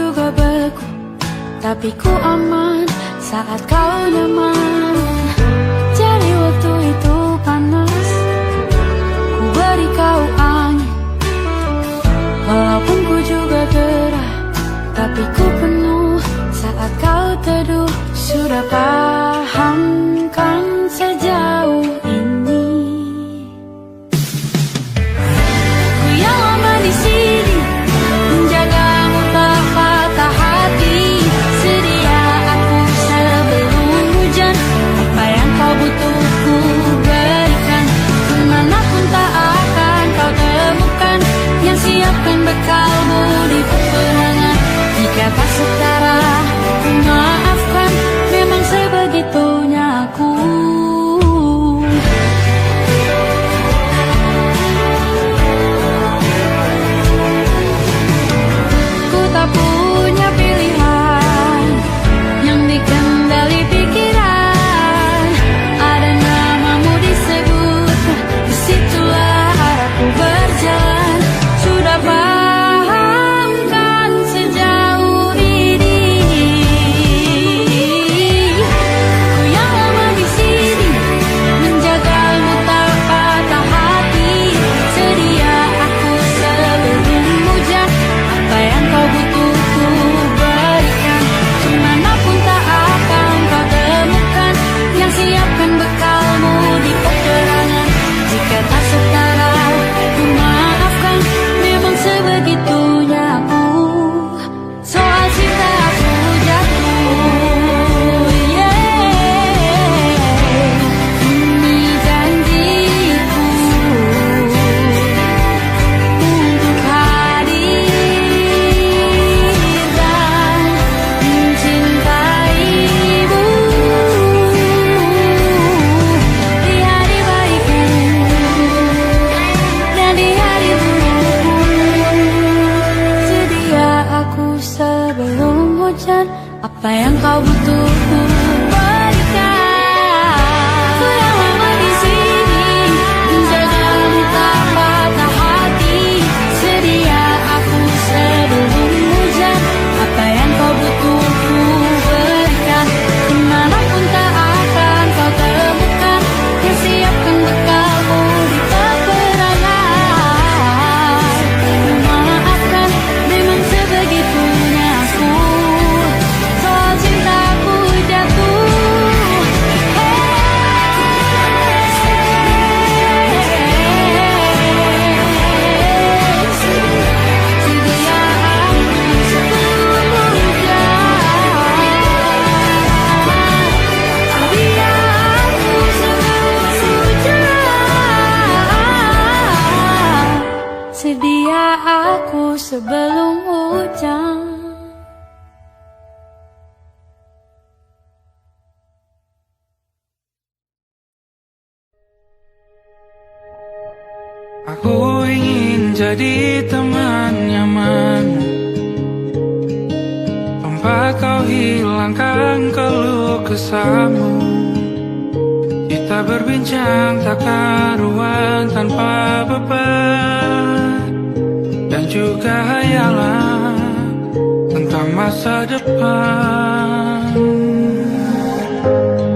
juga beku, tapi ku aman saat kau nyaman. Jadi waktu itu panas, ku beri kau angin. Walaupun ku juga gerah, tapi ku penuh saat kau teduh. Sudah paham kan sejauh ini? Ku yang lama di sini, menjagamu tak patah hati. Sedia aku sebelum hujan, apa yang kau butuh ku berikan. Kemanapun tak akan kau temukan, yang siapkan bekalmu di peperangan. Jika tak setara, ku maafkan, memang sebegitunya aku. Ku tak punya pilihan yang dikendali pikiran. Ada namamu disebut, disitulah arahku berjalan. Sudah paham kan sejauh ini? Ku yang lama di sini, menjagamu tak patah hati. Sedia aku sebelum hujan, apa yang kau butuh ku berikan. Kemanapun tak akan kau temukan, yang siapkan bekalmu di peperangan. Jika tak setara, ku maafkan, memang sebegitunya aku. Soal cinta aku jatuh, ini janjiku untuk hadir dan mencintaimu di hari baikku dan di hari burukku. Sedia aku sebelum hujan, apa yang kau butuh ku berikan. Ku yang lama di sini, menjagamu tak patah hati. Sedia aku sebelum hujan, apa yang kau butuh ku berikan. Kemanapun tak akan kau temukan, yang siapkan bekalmu di peperangan. Ku maafkan, memang sebegitunya aku. Soal cintaku jatuh, sedia aku sebelum hujan. Sedia aku sebelum hujan. Sedia aku sebelum hujan. Aku ingin jadi teman nyaman, tempat kau hilangkan keluh kesahmu. Kita berbincang tak karuan tanpa beban, dan juga hayalan tentang masa depan.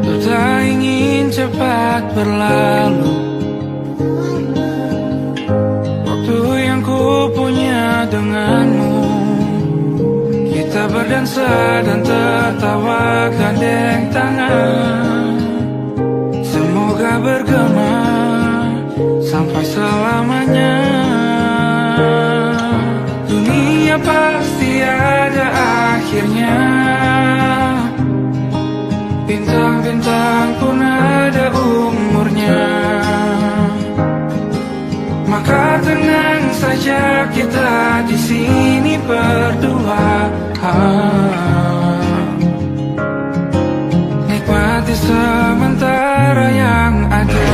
Ku tak ingin cepat berlalu, waktu yang ku punya denganmu. Kita berdansa dan tertawa gandeng tangan. Semoga bergema sampai selamanya. Dunia pasti ada akhirnya, bintang-bintang pun ada umurnya. Maka tenang saja kita di sini berdua. Nikmati sementara yang ada.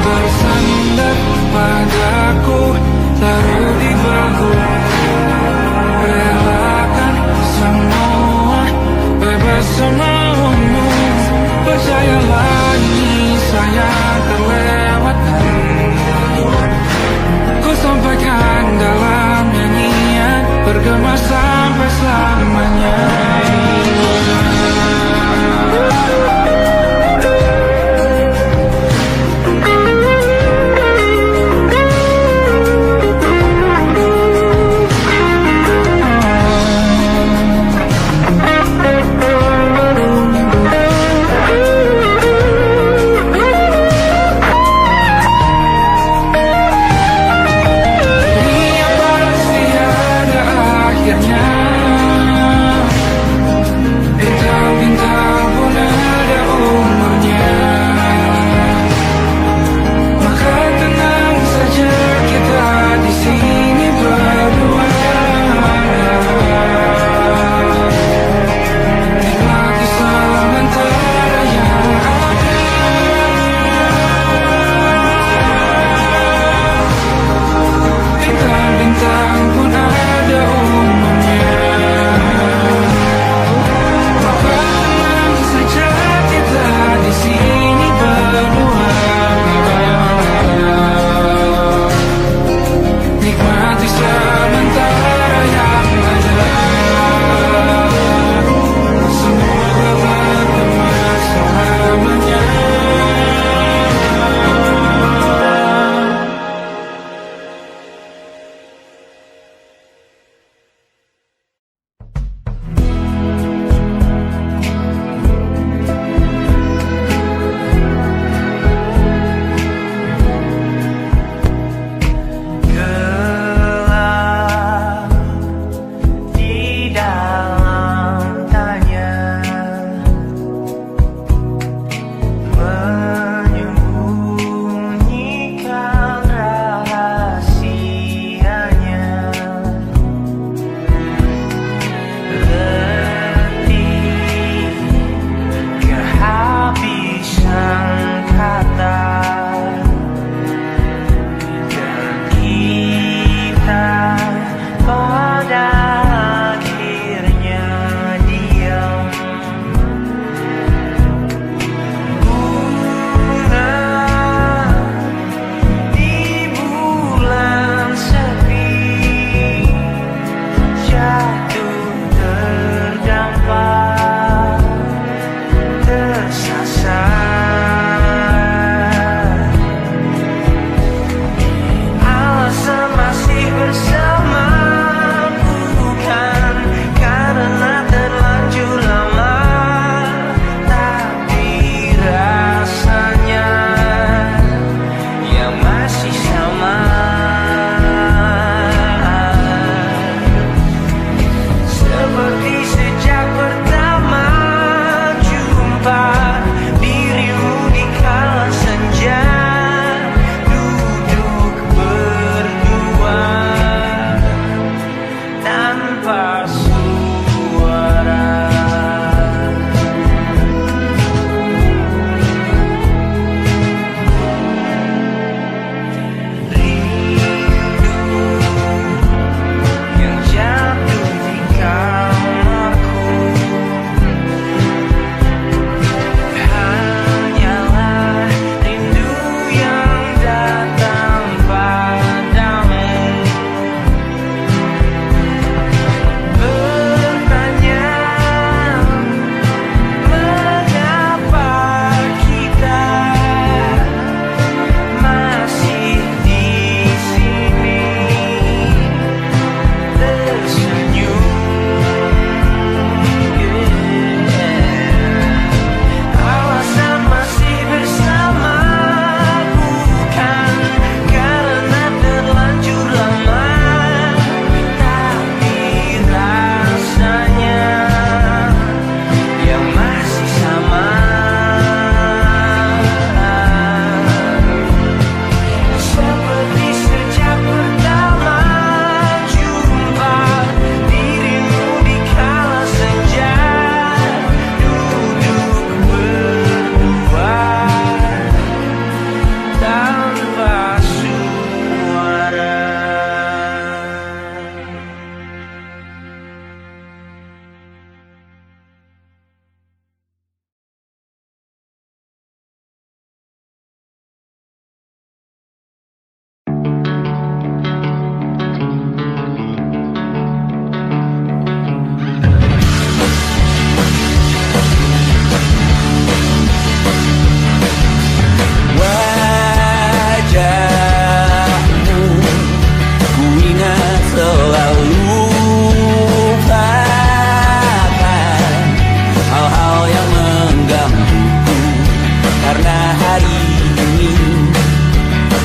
Bersandar padaku, taruh di bahu. Relakan semua, bebas semaumu.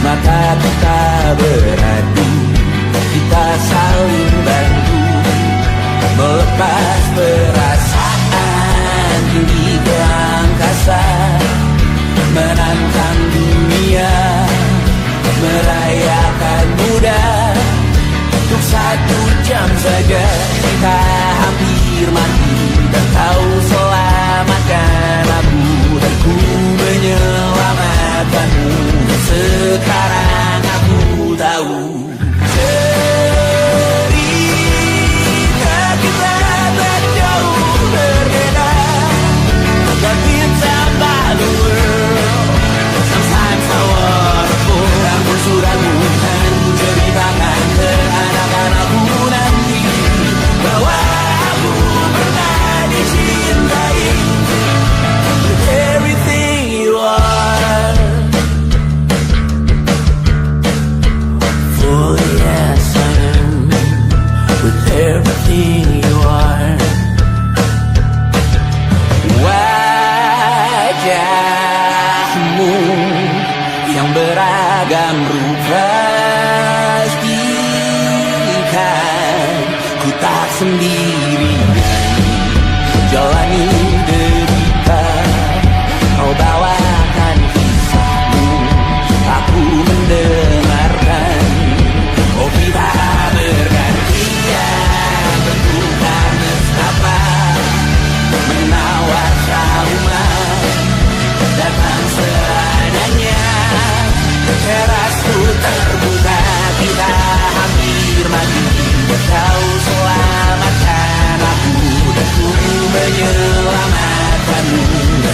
maka kita beradu, kita saling bantu, melepas perasaan tinggi ke angkasa, menantang dunia, merayakan muda. Untuk 1 jam saja kita hampir mati, dan kau selamatkan aku, dan ku menyelamatkanmu. Sekarang aku tahu cerita kita tak jauh berbeda, but it's about the world. Sometimes I wanna fall, namun sudah bukan ceritakan ke anak-anakku nanti bahwa aku pernah dicintai with everything you are. For yes I am with everything you are. Wajahmu yang beragam rupa pastikan ku tak sendirian jalani derita. Kau bawakan kisahmu, aku mendengarkan. Oh kita bergantian bertukar nestapa, menawar trauma datang seadanya. Terasku terbuka, kita hampir mati, kau selamatkan aku, dan ku menyelamatkanmu.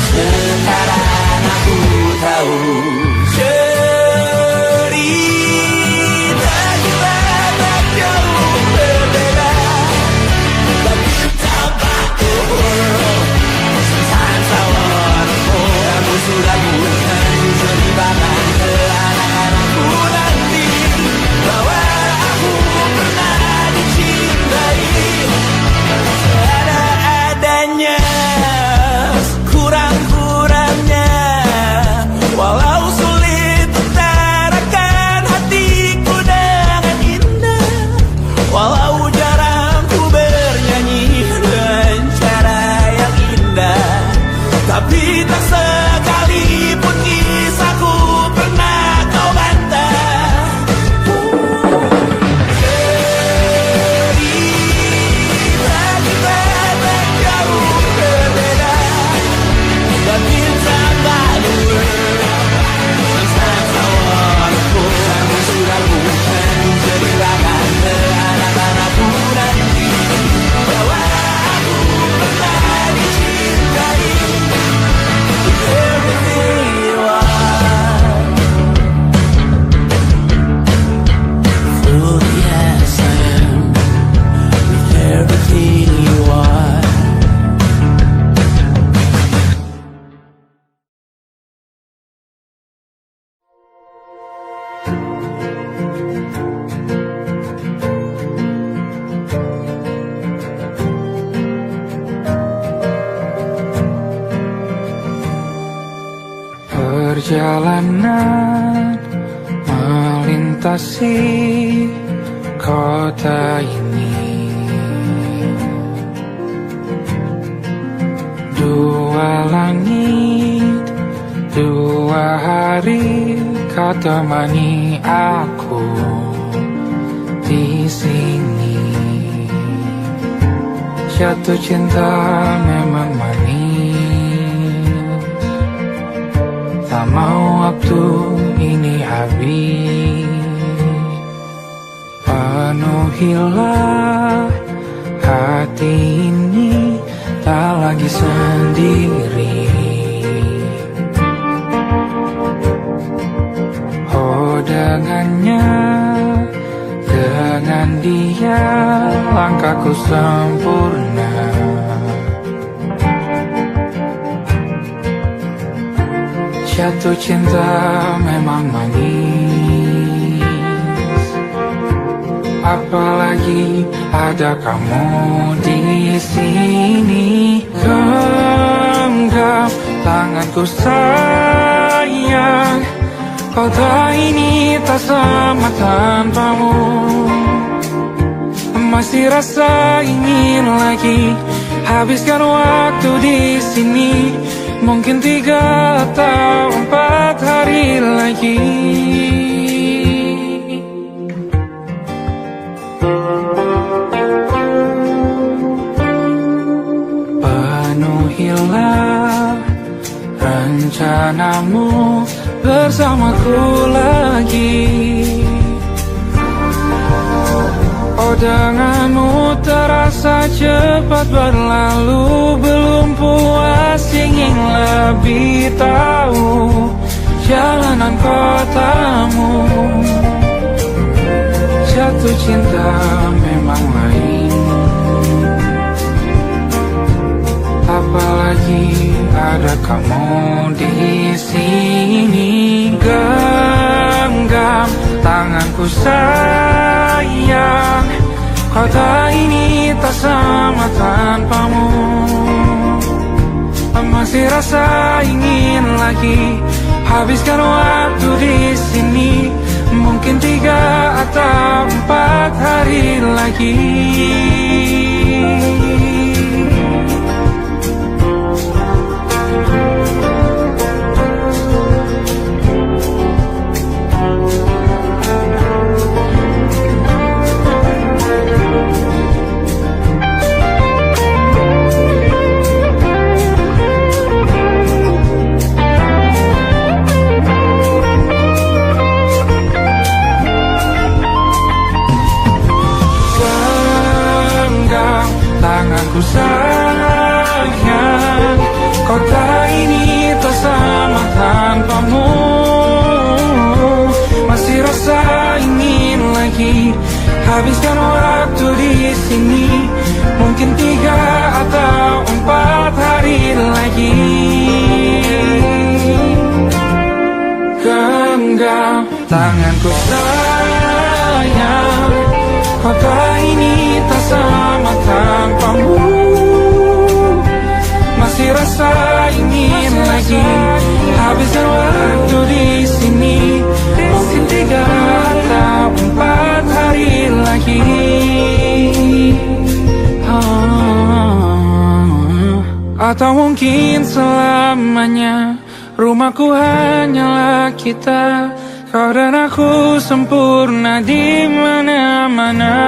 Sekarang aku tahu cerita kita tak jauh berbeda, but it's about the world. Sometimes I wanna fall, kamu sudah bukan ceritakan ke anak-anakku nanti bahwa aku pernah dicintai seadanya, kurang-kurangnya. Walau sulit utarakan hatiku dengan indah, walau jarang ku bernyanyi dengan cara yang indah, tapi tak sekalipun kisahku pernah kau bantah. Cerita kita tak jauh berbeda, but it's about the world. Sometimes I wanna fall, kamu sudah bukan ceritakan ke anak-anakku nanti bahwa aku pernah dicintai with everything you are. Oh yes I am with everything you are. Perjalanan melintasi kota ini, 2 langit, 2 hari kau temani aku di sini. Jatuh cinta memang manis, tak mau waktu ini habis. Penuhilah hati ini, tak lagi sendiri. Oh dengannya, dengan dia langkahku sempurna. Jatuh cinta memang manis, apalagi ada kamu di sini. Genggam tanganku sayang, Kota ini tak sama tanpamu. Masih rasa ingin lagi habiskan waktu di sini. Mungkin 3 atau 4 hari lagi. Penuhilah rencanamu bersamaku lagi. Oh, denganmu terasa cepat berlalu. Belum puas ingin lebih tahu jalanan kotamu. Jatuh cinta memang lain, apalagi ada kamu di sini. Genggam tanganku sayang, kota ini tak sama tanpamu. Masih rasa ingin lagi habiskan waktu di sini. Mungkin 3 atau 4 hari lagi. Tanganku sayang, kota ini tak sama tanpamu. Masih rasa ingin lagi habiskan waktu di sini. Mungkin 3 atau 4 hari lagi. Genggam tanganku sayang, kota ini tak sama tanpamu. Masih rasa ingin lagi habiskan waktu di sini. Mungkin 3 atau 4 hari lagi. Atau mungkin selamanya. Rumahku hanyalah kita, kau dan aku sempurna di mana-mana.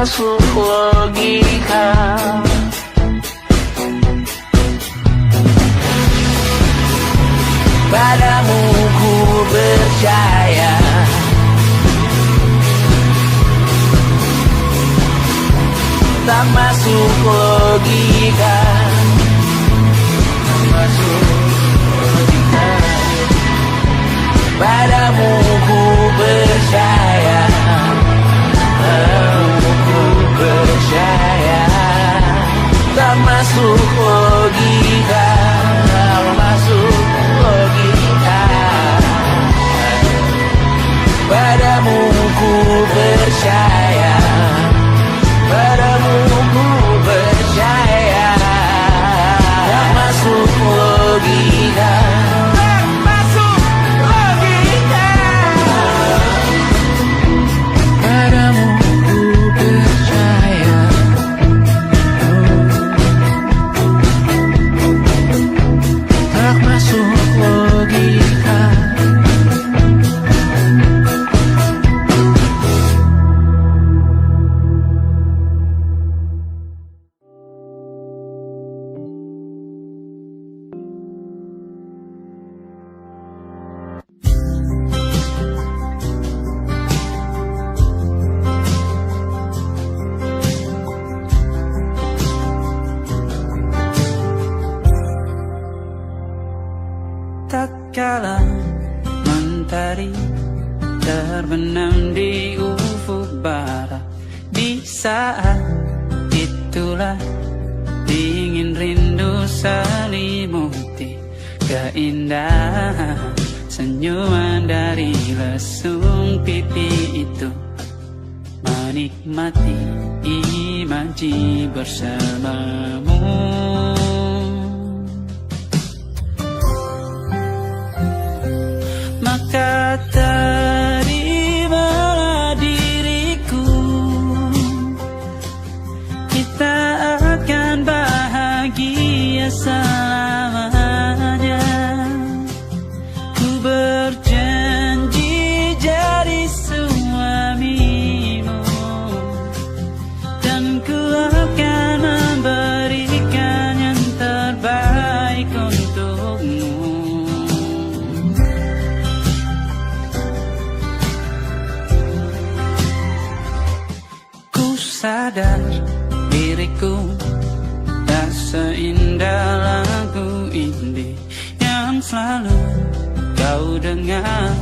masuk logika. Padamu ku percaya, tak masuk logika, tak masuk logika. Padamu ku percaya, padamu ku percaya, tak masuk logika, tak masuk logika. Padamu ku percaya, padamu ku percaya, tak masuk logika, tak masuk logika. Padamu ku percaya, tak masuk logika. Tak kala mentari terbenam di ufuk barat, di saat itulah dingin rindu selimuti keindahan senyuman dari lesung pipi itu, menikmati imaji bersamamu. Maka terimalah diriku, kita akan bahagia selamanya. Ku berjanji jadi suamimu, dan ku akan memberikan yang terbaik untukmu. Sadar diriku tak seindah lagu indie yang selalu kau dengar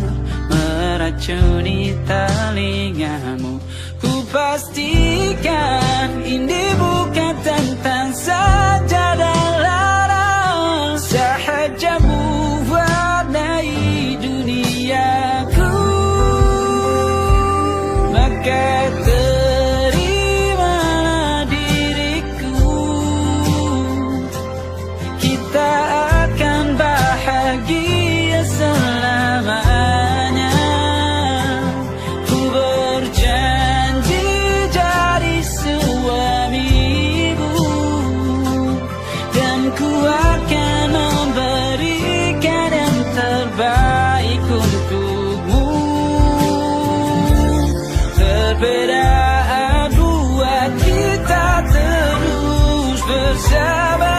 meracuni telingamu. Ku pastikan indie bukan tentang saja dan larang, sahaja mewarnai duniaku. Maka bahagia selamanya. Ku berjanji jadi suamimu, dan ku akan memberikan yang terbaik untukmu. Perbedaan buat kita terus bersama.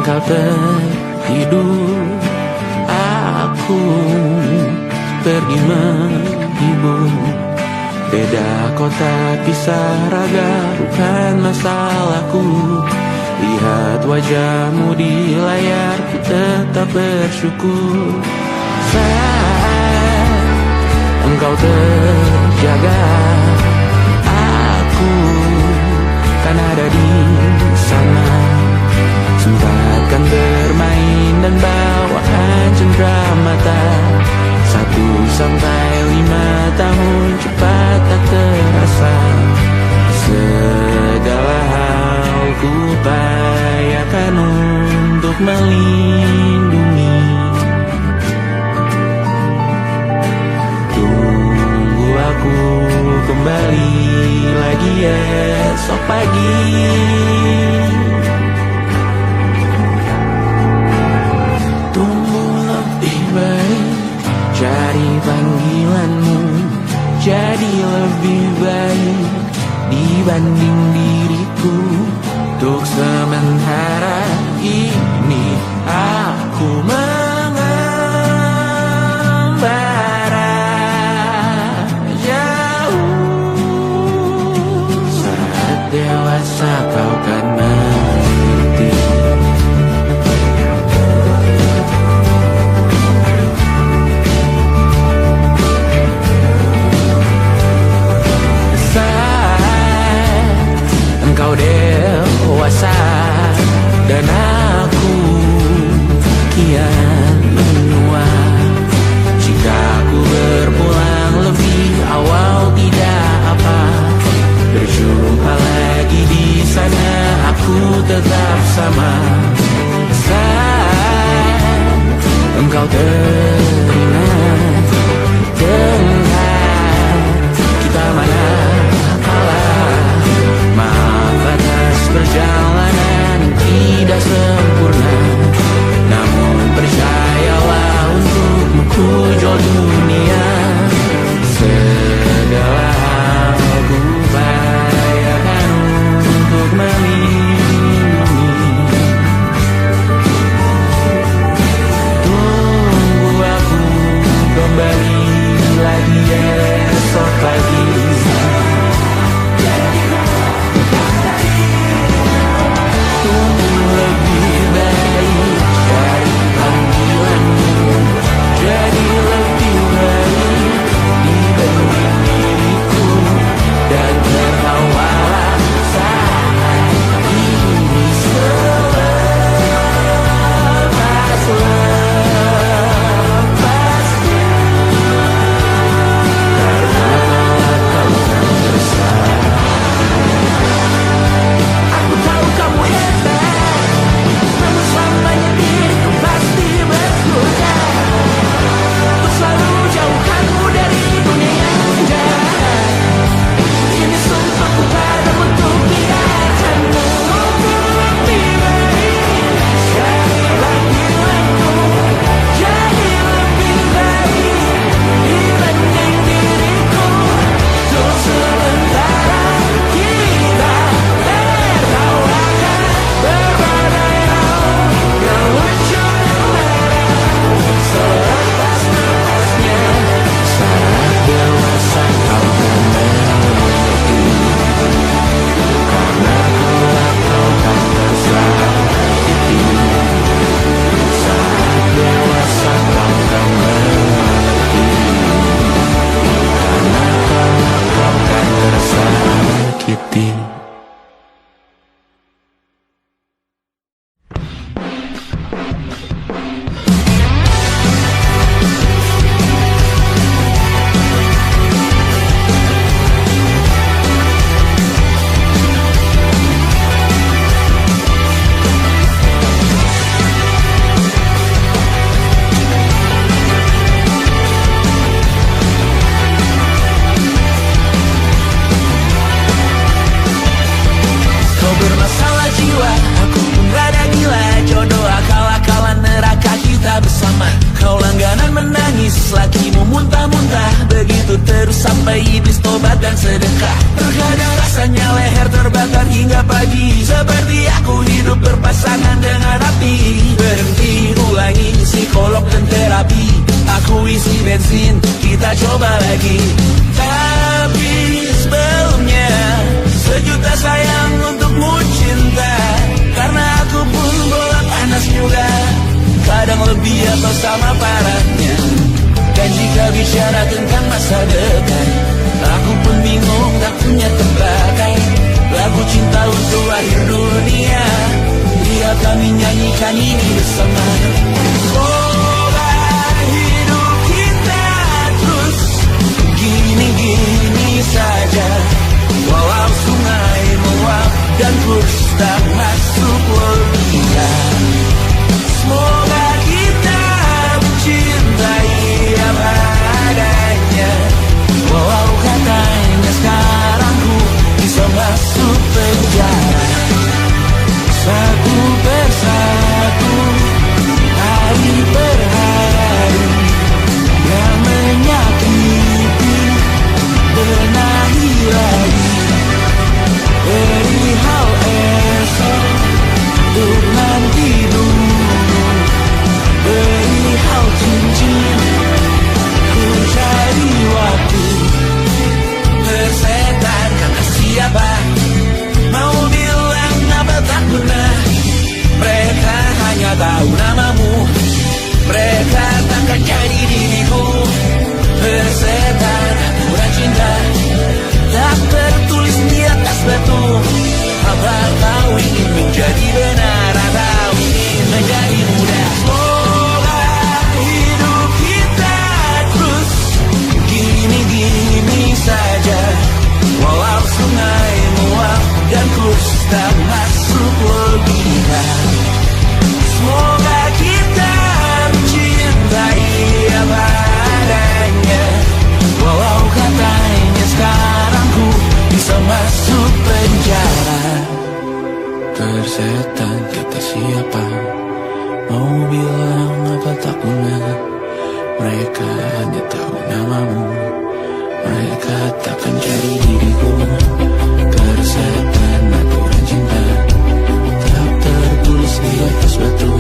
engkau tertidur, aku pergi menghibur. Beda kota pisah raga bukan masalahku. Lihat wajahmu di layar, ku tetap bersyukur. Saat engkau terjaga, aku kan ada di sana. Sempatkan bermain dan bawaan cenderamata. 1-5 tahun cepat tak terasa. Segala hal ku upayakan untuk melindungi. Tunggu aku kembali lagi esok pagi. Tunggu lebih baik, cari panggilanmu jadi lebih baik dibanding diriku. Untuk sementara ini aku mengembara jauh. Saat dewasa kau kan mengerti. Engkau dewasa dan aku kian menua. Jika aku berpulang lebih awal tidak apa. Berjumpa lagi di sana, aku tetap sama. Saat engkau teringat dengan kita mana kalah. Maaf atas perjalanan tidak sempurna, namun percayalah untukmu ku jual dunia. Segala hal ku upayakan untuk melindungi. Tunggu aku kembali lagi esok pagi. Kau langganan menangis, lakimu muntah-muntah. Begitu terus sampai iblis tobat dan sedekah. Terkadang rasanya leher terbakar hingga pagi, seperti aku hidup berpasangan dengan api. Berhenti, ulangi psikolog dan terapi. Aku isi bensin, kita coba lagi. Tapi sebelumnya, sejuta sayang untukmu cinta. Karena aku pun bola panas juga, kadang lebih atau sama parahnya. Dan jika bicara tentang masa depan, aku pun bingung tak punya tembakan. Lagu cinta untuk akhir dunia, biar kami nyanyikan ini bersama. Semoga hidup kita terus gini-gini saja, walau sungai meluap dan terus tak masuk logika. Semoga kita mencintai apa adanya, walau katanya sekarang ku bisa masuk penjara. Satu persatu, hari per hari, yang menyakiti benahi lagi. Perihal esok, untuk nanti dulu. Perihal cincin, ku cari waktu. Bersetan kata siapa, mau bilang apa tak pernah. Mereka hanya tahu namamu, mereka takkan jadi diriku. Bersetan aturan cinta, tak tertulis di atas batu. Apa kau ingin menjadi benar atau ingin menjadi muda? Semoga hidup kita terus gini-gini saja, walau sungai meluap dan kurs tak masuk logika. Semoga kita mencintai apa adanya, walau katanya sekarang ku bisa masuk penjara. Persetan kata siapa, mau bilang apa tak guna. Mereka hanya tahu namamu, mereka takkan cari diriku. Persetan aturan cinta, tak tertulis di atas batu.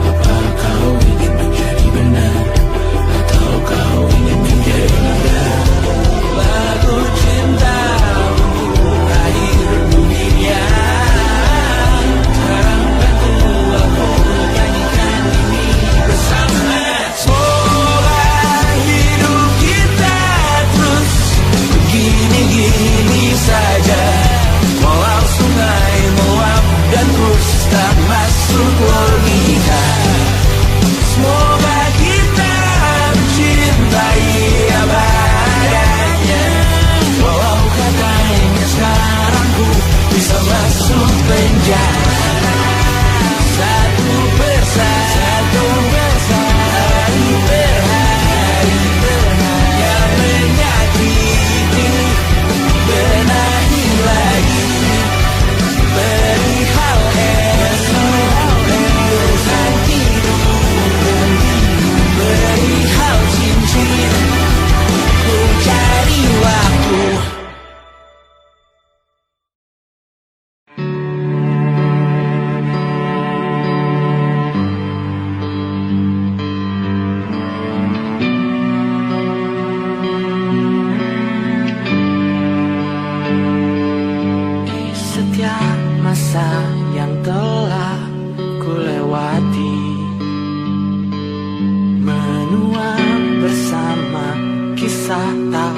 Apa kau ingin menjadi benar, atau kau ingin menjadi muda? Lagu cinta untuk akhir dunia, sekarang bantu aku nyanyikan ini bersama. Semoga hidup kita terus gini-gini saja, walau sungai meluap dan terus tak masuk logika. Semoga kita mencintai apa adanya, walau katanya sekarang ku bisa masuk penjara. Satu persatu, hari per hari, yang menyakiti benahi lagi. Perihal esok, nanti dulu. Perihal cincin, ku cari waktu. Di setiap masa yang telah ku lewati, menua bersama kisah tak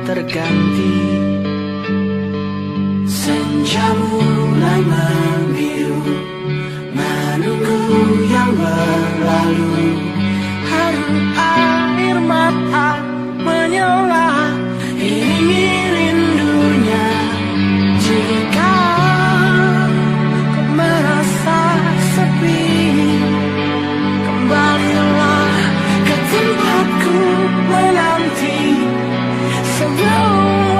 terganti. Senja mulai membiru, menunggu yang berlalu. Harum air mata menyala, iringi rindunya. Jika kau merasa sepi, kembalilah ke tempatku menanti. Sebelum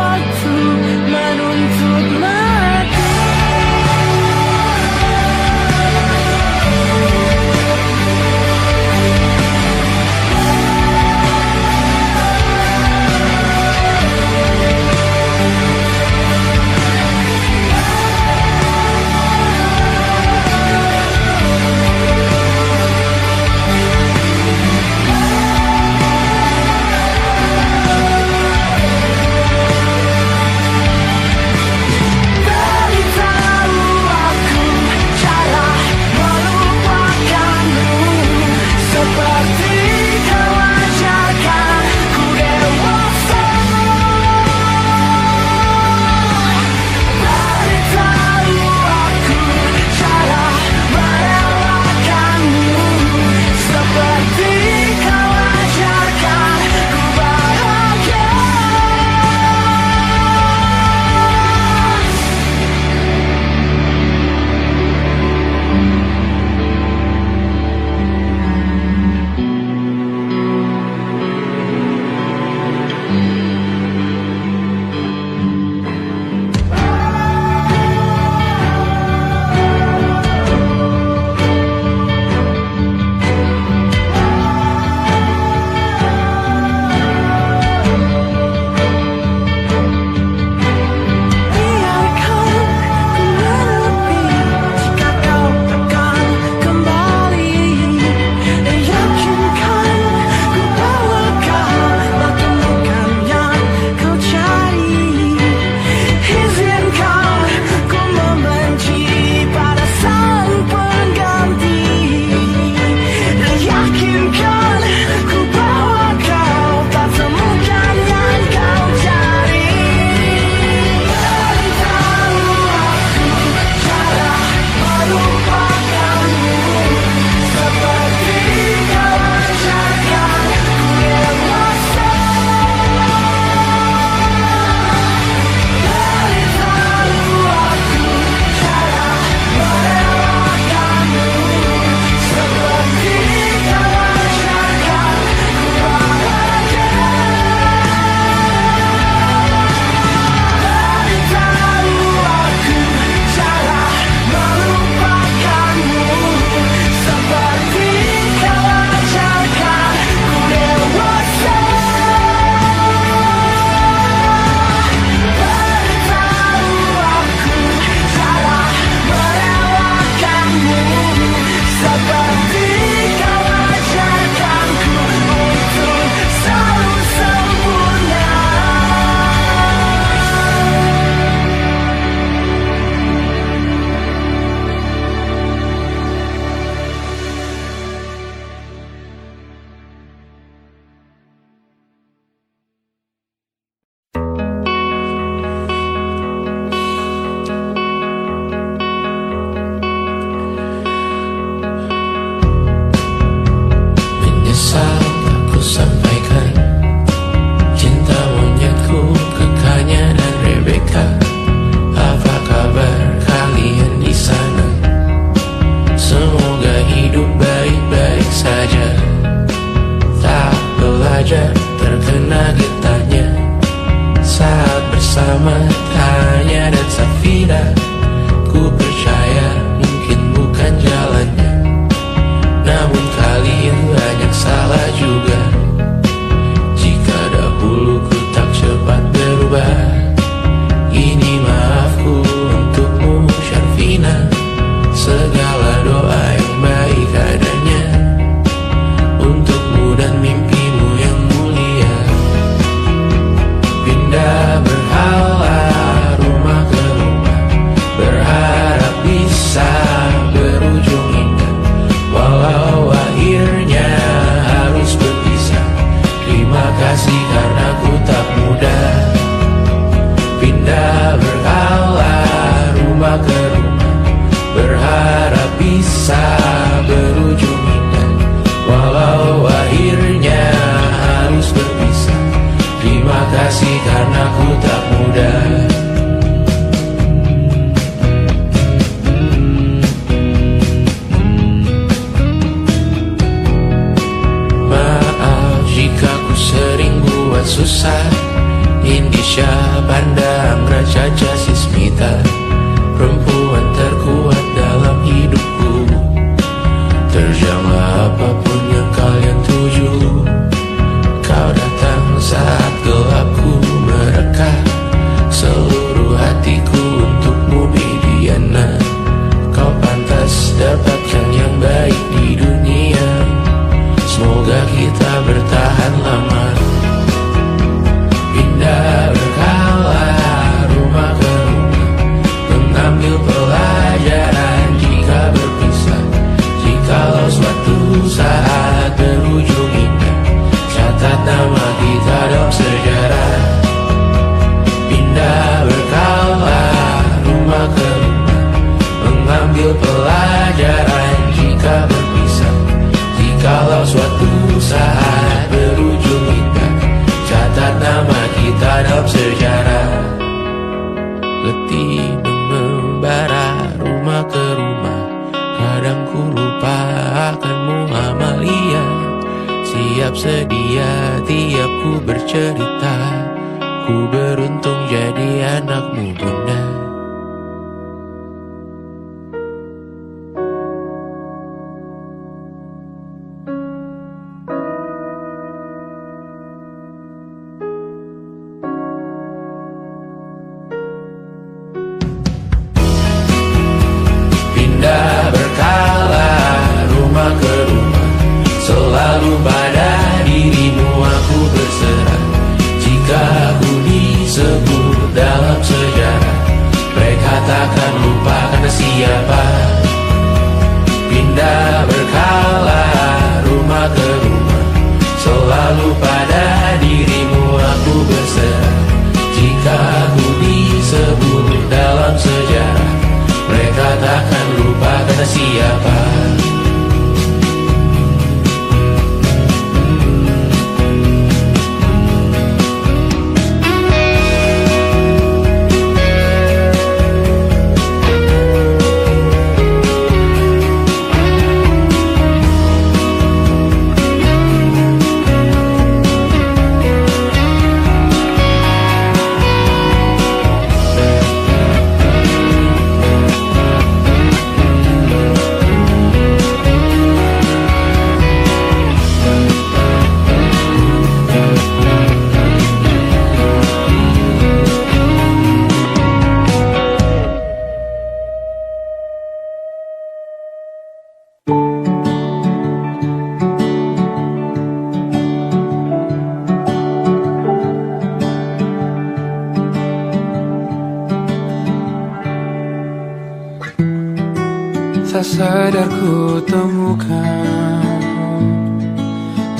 bisa berujung indah. Walau akhirnya harus berpisah, terima kasih karena ku tak mudah. Maaf jika ku sering buat susah. Indisha pandang Raja Jasismita, perempuan terkuat dalam hidupku. Terjanglah apapun yang kalian tuju. Kau datang saat gelapku mereka, seluruh hatiku untukmu Bidiana. Kau pantas dapatkan yang baik di dunia, semoga kita bertahan lama. Pindah berkala rumah ke rumah, mengambil pelajaran jika berpisah. Jikalau suatu saat berujung indah, catat nama kita dalam sejarah. Pindah berkala rumah ke rumah, mengambil pelajaran jika berpisah. Jikalau suatu saat berujung indah, catat nama kita dalam sejarah. Letih membara rumah ke rumah, kadang ku lupa akanmu Amalia. Siap sedia tiap ku bercerita, ku beruntung jadi anakmu bunda. Pindah berkala rumah ke rumah, selalu pada dirimu aku berserah. Jika aku disebut dalam sejarah, mereka takkan lupa karena siapa. Pindah berkala rumah ke rumah, selalu pada dirimu aku berserah. Jika aku disebut dalam sejarah, mereka takkan lupa kata siapa. Tak sadar ku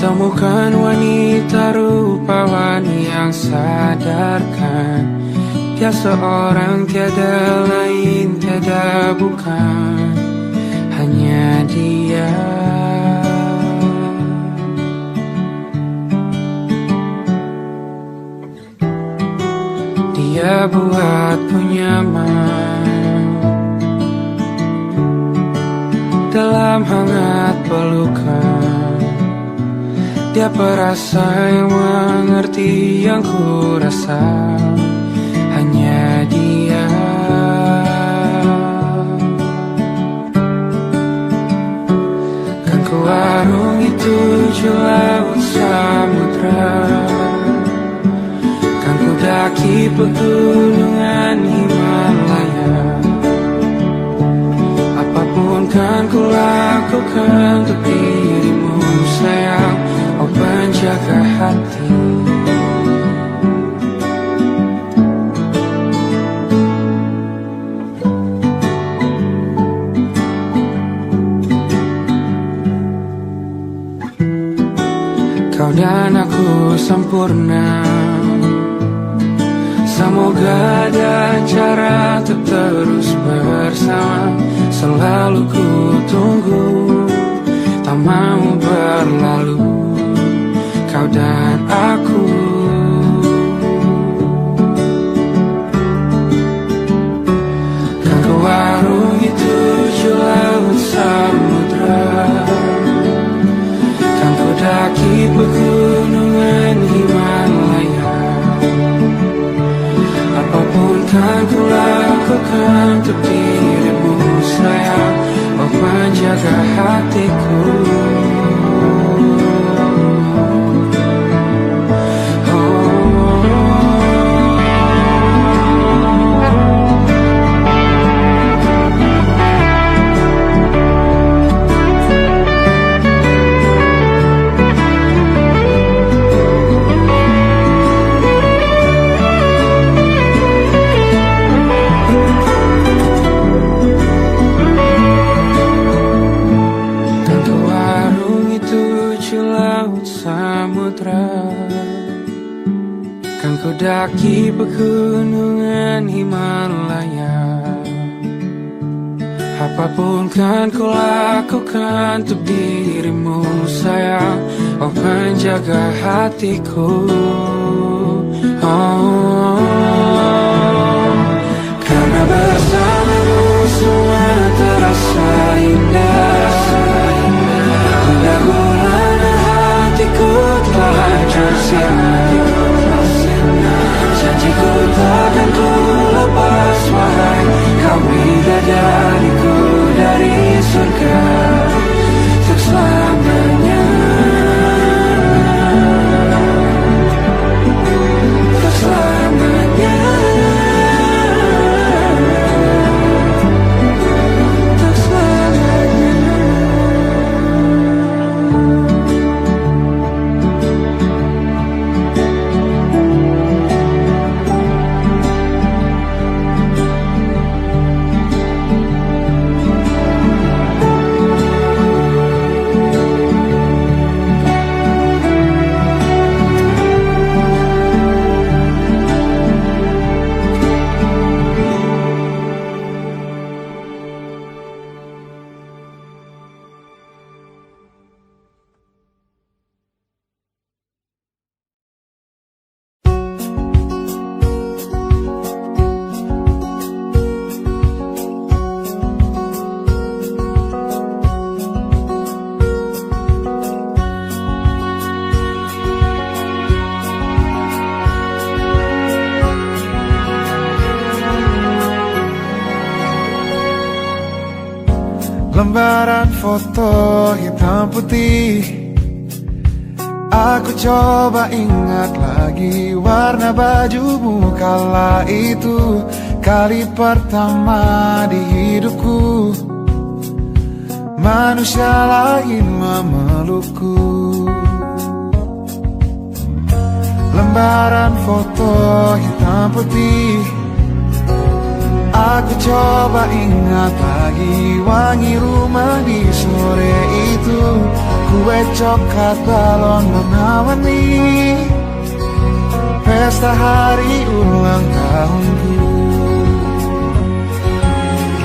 temukan wanita rupawan yang sadarkan dia seorang, tiada lain, tiada bukan, hanya dia. Dia buatku nyaman dalam hangat pelukan. Dia perasa yang mengerti yang ku rasa, hanya dia. Kan ku arungi 7 laut samudra, kan ku daki pegunungan Himalaya. Apapun kan ku lakukan untuk dirimu sayang, oh penjaga hati. Kau dan aku sempurna, semoga ada cara untuk terus bersama. selalu ku tunggu, tak mau berlalu kau dan aku. Kan ku warungi 7 laut samudra, kan ku daki pegunungan Himalaya. Apapun kan ku lakukan untuk dirimu sayang, oh penjaga hatiku. Kan ku daki pegunungan Himalaya. Apapun kan ku lakukan untuk dirimu sayang, oh penjaga hatiku. Oh, karena bersamamu semua terasa indah. Gula-gulana hatiku telah hancur sinar. Janjiku takkan ku lepas, wahai kau bidadariku dari surga untuk selamanya, untuk selamanya, untuk selamanya. Lembaran foto hitam putih, aku coba ingat lagi warna bajumu kala itu. Kali pertama di hidupku manusia lain memelukku. Lembaran foto hitam putih, aku coba ingat lagi wangi rumah di sore itu. Kue coklat, balon warna-warni, pesta hari ulang tahunku.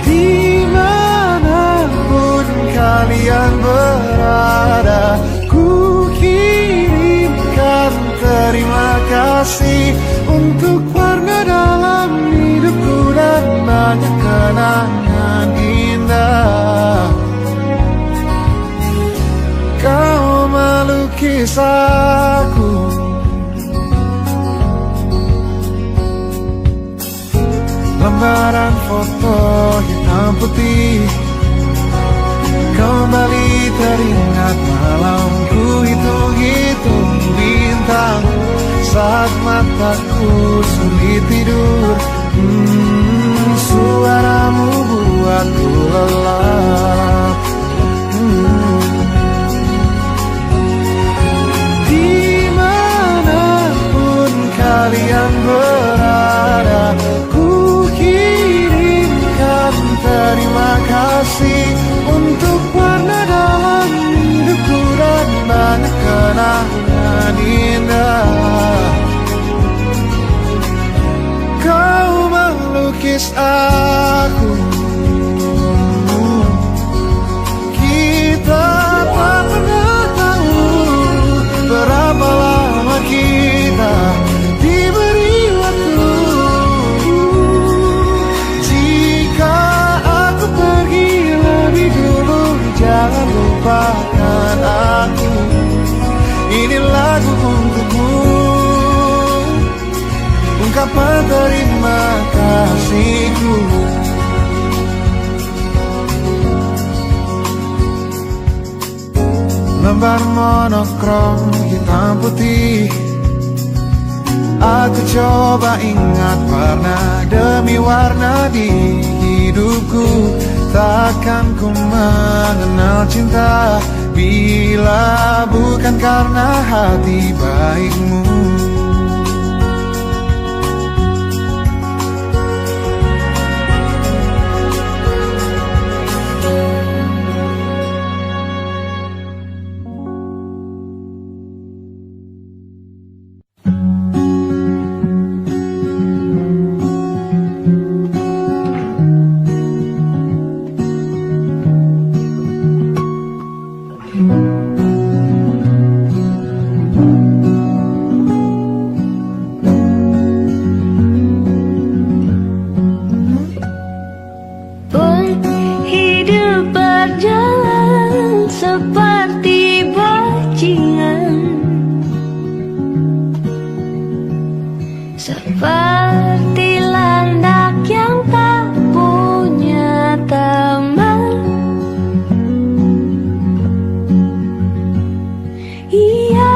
Dimanapun kalian berada, ku kirimkan terima kasih untuk warna dalam hidupku dan banyak kenangan indah. Kau melukis aku, lembaran foto hitam putih. Kembali teringat malamku hitung-hitung bintang saat mataku sulit tidur. Suaramu buatku lelah. Dimanapun kalian berada, ku kirimkan terima kasih untuk warna dalam hidupku dan banyak kenangan indah. Kau melukis aku, kekasihku. Lembar monokrom hitam putih, aku coba ingat warna demi warna di hidupku. Takkan ku mengenal cinta bila bukan karena hati baikmu. Seperti landak yang tak punya teman, ia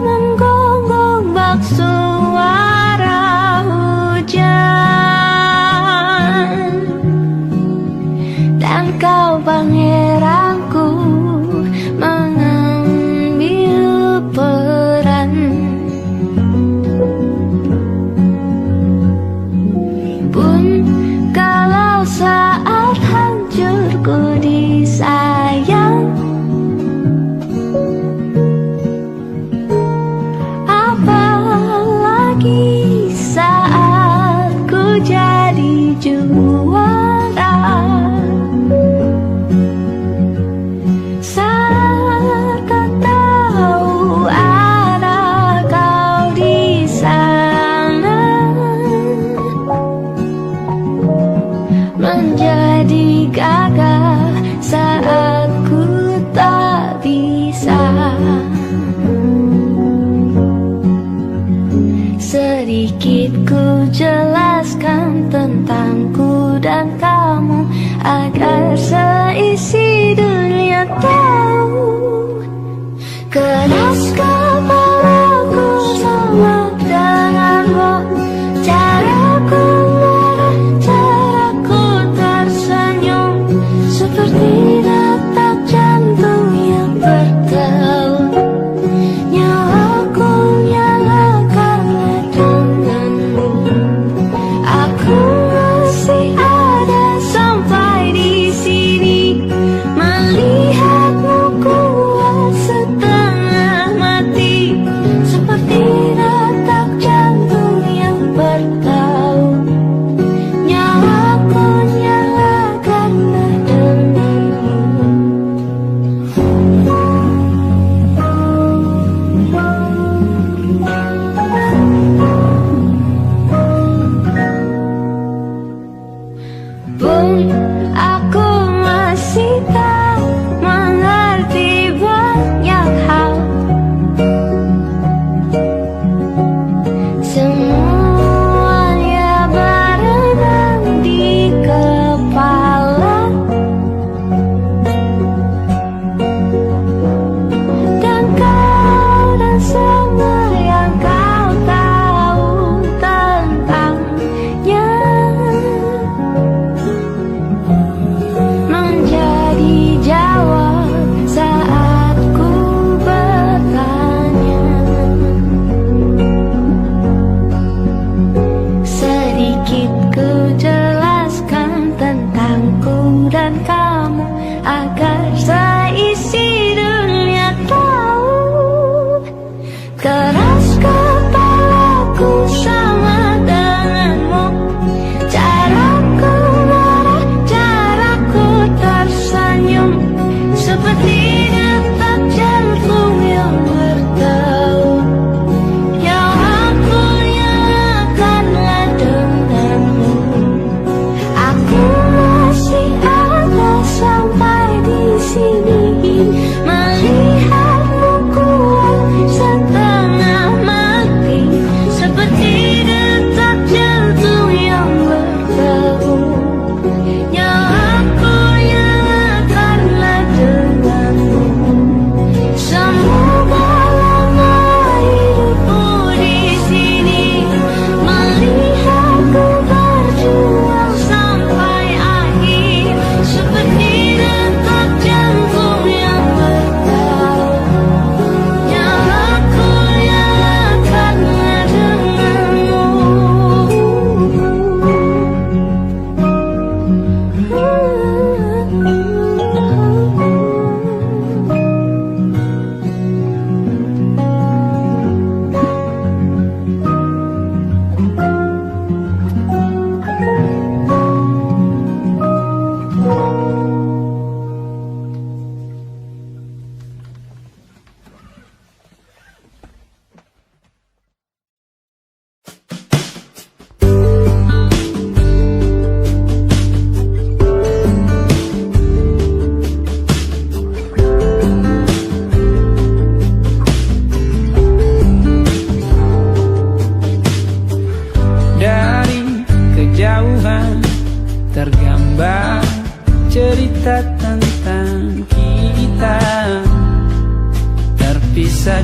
menggonggong bak suara hujan. Dan kau pangeranku mengambil peran. Kalau saat hancurku disayang, apalagi saat ku jadi juara. Saat kau tahu ada kau di sana, menjadi gagah saat ku tak bisa. Sedikit ku jelaskan tentangku dan kamu, agar seisi dunia tahu. Keras kepalaku sama denganmu, caraku marah, caraku tersenyum, seperti detak jantung yang berdebar. Nyawaku nyala karena denganmu. Aku masih ada sampai di sini, melihat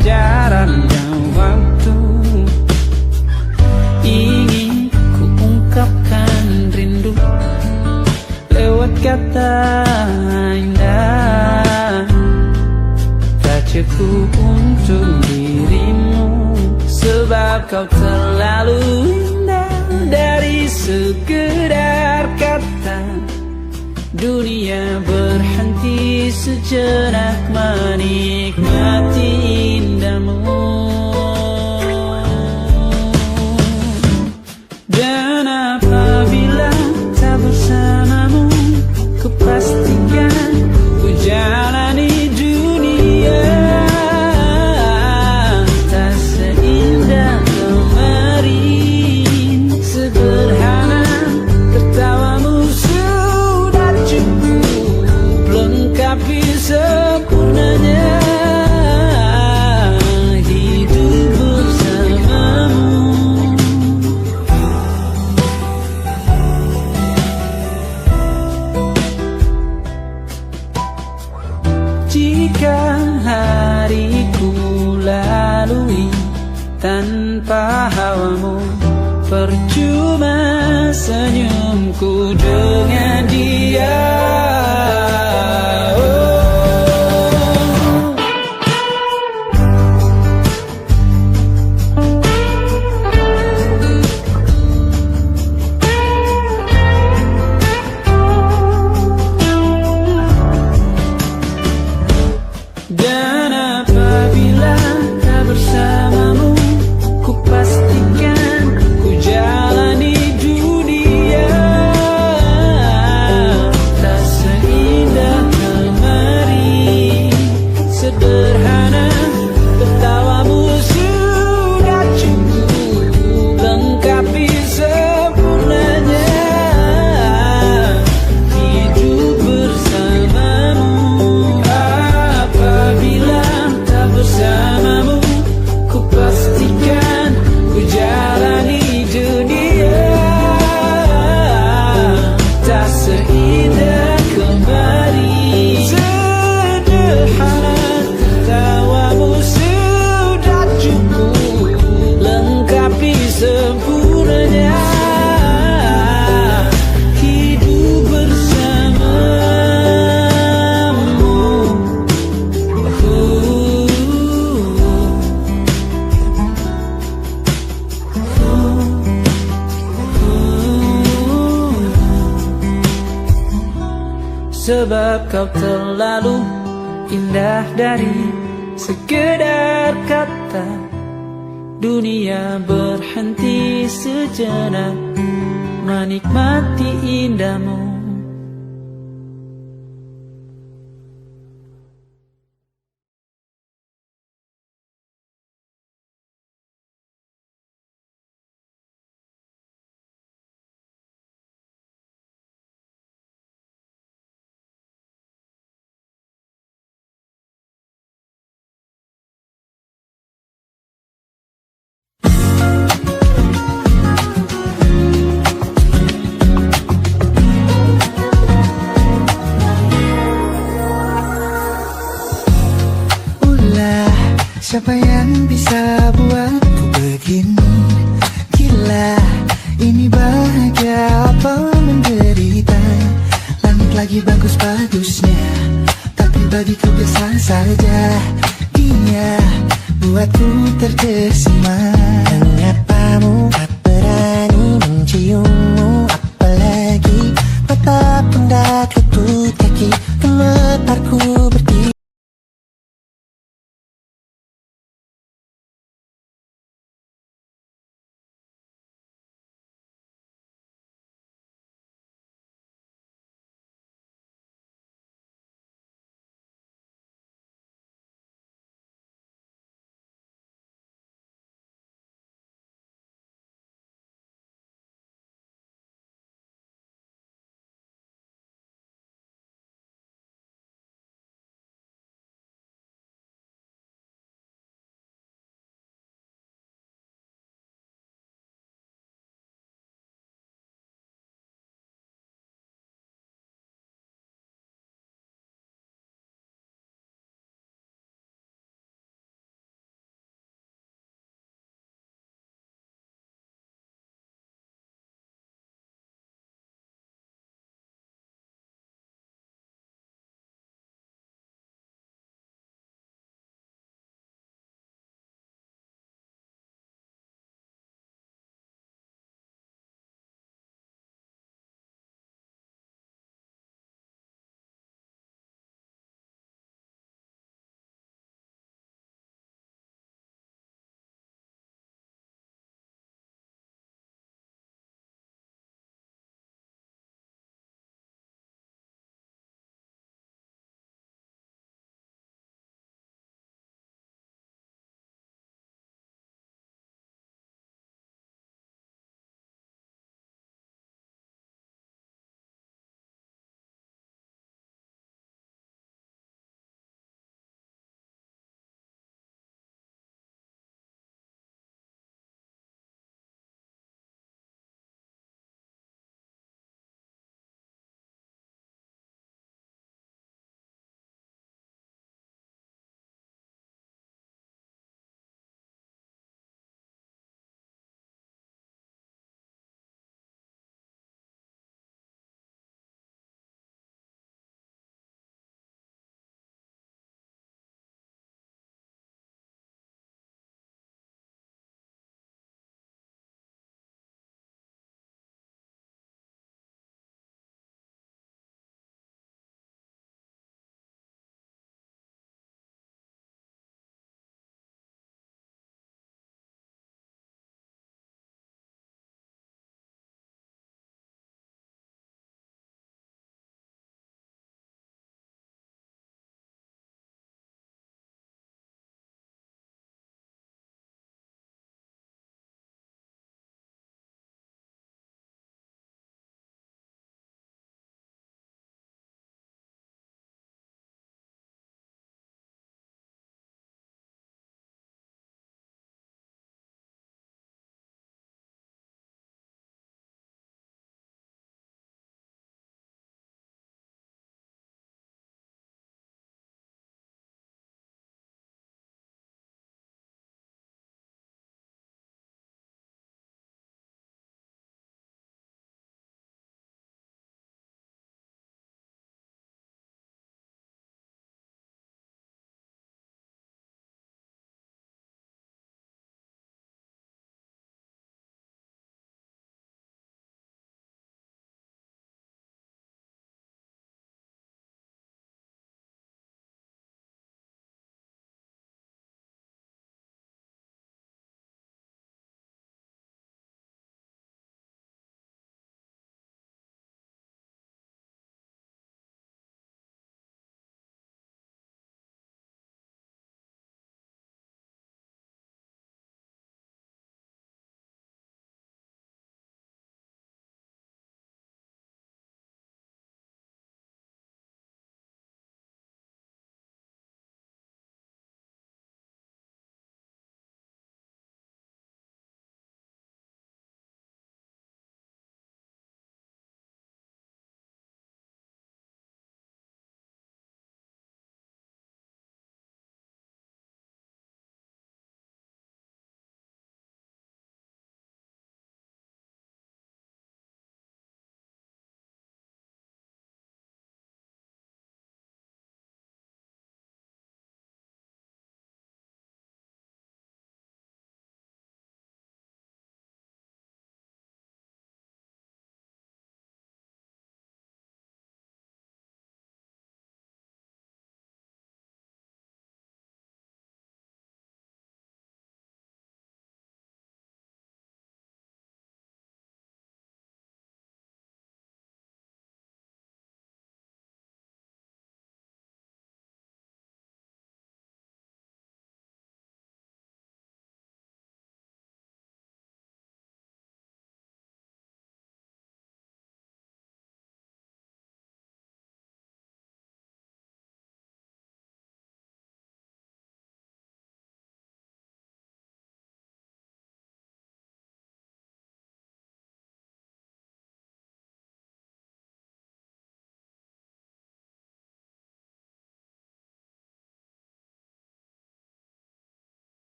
jarannya waktu. Ingin ku ungkapkan rindu lewat kata indah, tak cukup untuk dirimu, sebab kau terlalu indah. Dari sekedar kata, dunia berhenti sejenak menikmati indahmu. Dan apabila tak bersamamu, ku pastikan ku jalani dunia tak seindah kemarin. Sederhana tertawamu sudah cukup lengkapi sempurnanya hidup bersamamu. Jika hariku lalui tanpa hawamu, percuma senyumku dengan dia. Dan apabila tak bersamamu, ku pastikan ku jalani dunia tak seindah kemarin. Sederhana tertawamu sudah cukup lengkapi sempurnanya hidup bersamamu. Apabila tak bersamamu, ku pastikan ku jalani dunia tak seindah kemarin. Sederhana tertawamu sudah cukup lengkapi sempurnanya hidup bersamamu. Sebab kau terlalu indah dari sekedar kata, dunia berhenti sejenak menikmati indahmu. Siapa yang bisa buatku begini? Gila, ini bahagia apa menderita? Langit lagi bagus-bagusnya, tapi bagiku biasa saja. Dia buatku terkesima. Menyapamu, tak berani menciummu, apalagi mata pun tak lutut kaki gemetarku